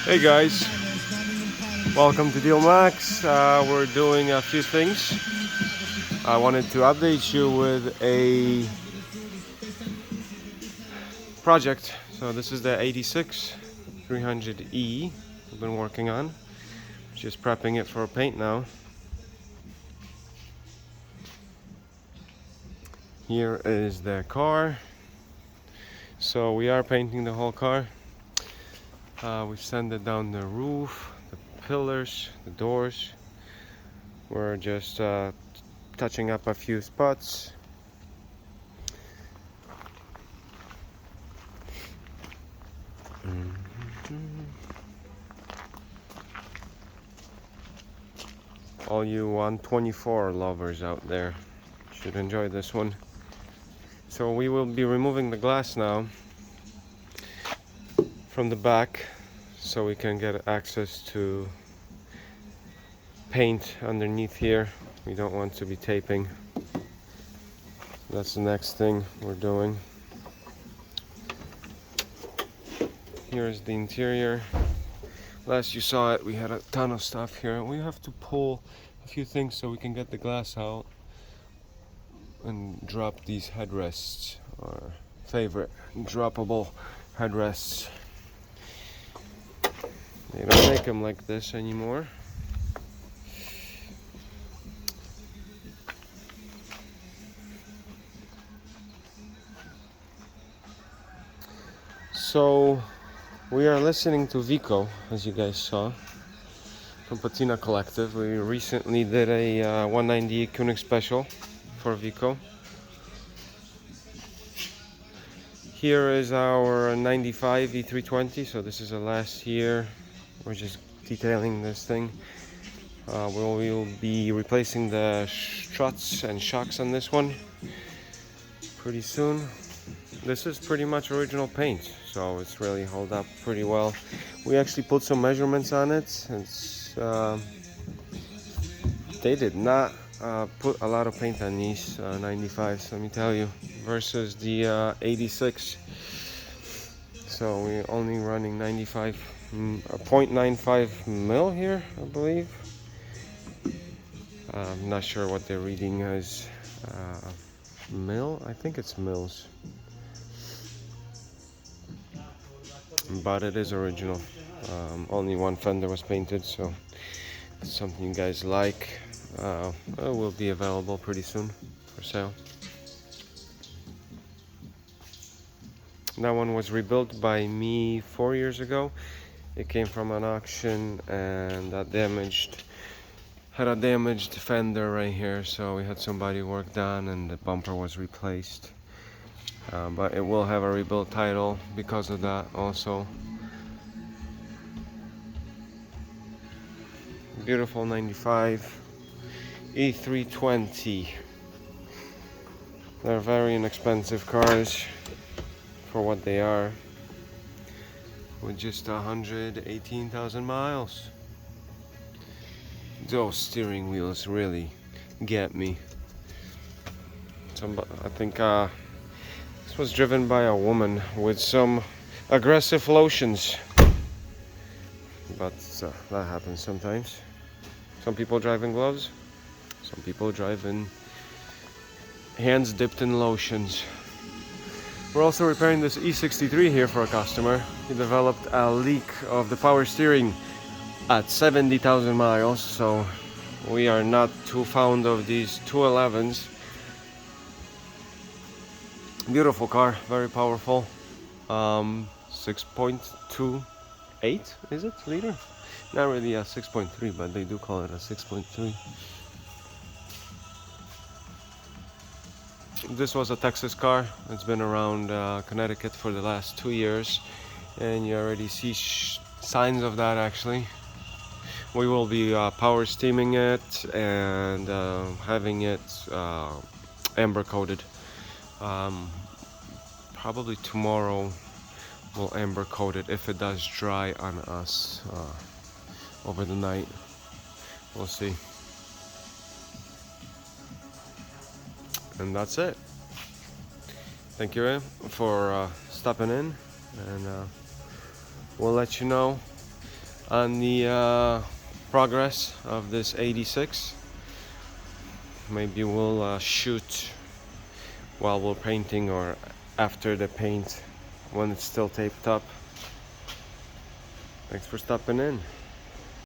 Hey guys, welcome to Deal Max. We're doing a few things. I wanted to update you with a project. So this is the 86 300E we've been working on. Just prepping it for paint now. Here is the car. So we are painting the whole car. We've sanded down the roof, the pillars, the doors. We're just touching up a few spots. All you 124 lovers out there should enjoy this one. So we will be removing the glass now from the back so we can get access to paint underneath here. We don't want to be taping. That's the next thing we're doing. Here's the interior. Last you saw it, we had a ton of stuff here. We have to pull a few things so we can get the glass out and drop these headrests, our favorite droppable headrests. They don't make them like this anymore. So we are listening to Vico, as you guys saw, from Patina Collective. We recently did a 198 Koenig special for Vico. Here is our 95 E320, so this is the last year. We're just detailing this thing. We'll be replacing the struts and shocks on this one pretty soon. This is pretty much original paint, so it's really held up pretty well. We actually put some measurements on it. They did not put a lot of paint on these 95s, let me tell you, versus the 86. So we're only running 0.95 mil here, I believe. I'm not sure what they're reading as mil. I think it's mils, but it is original. Only one fender was painted, so it's something you guys like. It will be available pretty soon for sale. That one was rebuilt by me 4 years ago. It came from an auction and had a damaged fender right here, so we had somebody work done and the bumper was replaced. But it will have a rebuilt title because of that also. Beautiful 95 E320. They're very inexpensive cars for what they are, with just 118,000 miles. Those steering wheels really get me. I think this was driven by a woman with some aggressive lotions, but that happens sometimes. Some people drive in gloves, some people drive in hands dipped in lotions. We're also repairing this E63 here for a customer. He developed a leak of the power steering at 70,000 miles, so we are not too fond of these 211s. Beautiful car, very powerful. 6.28, is it, liter? Not really a 6.3, but they do call it a 6.3. This was a Texas car. It's been around Connecticut for the last 2 years, and you already see signs of that actually. We will be power steaming it and having it amber coated. Probably tomorrow we'll amber coat it if it does dry on us over the night. We'll see. And that's it. Thank you for stopping in, and we'll let you know on the progress of this 86. Maybe we'll shoot while we're painting or after the paint when it's still taped up. Thanks for stopping in.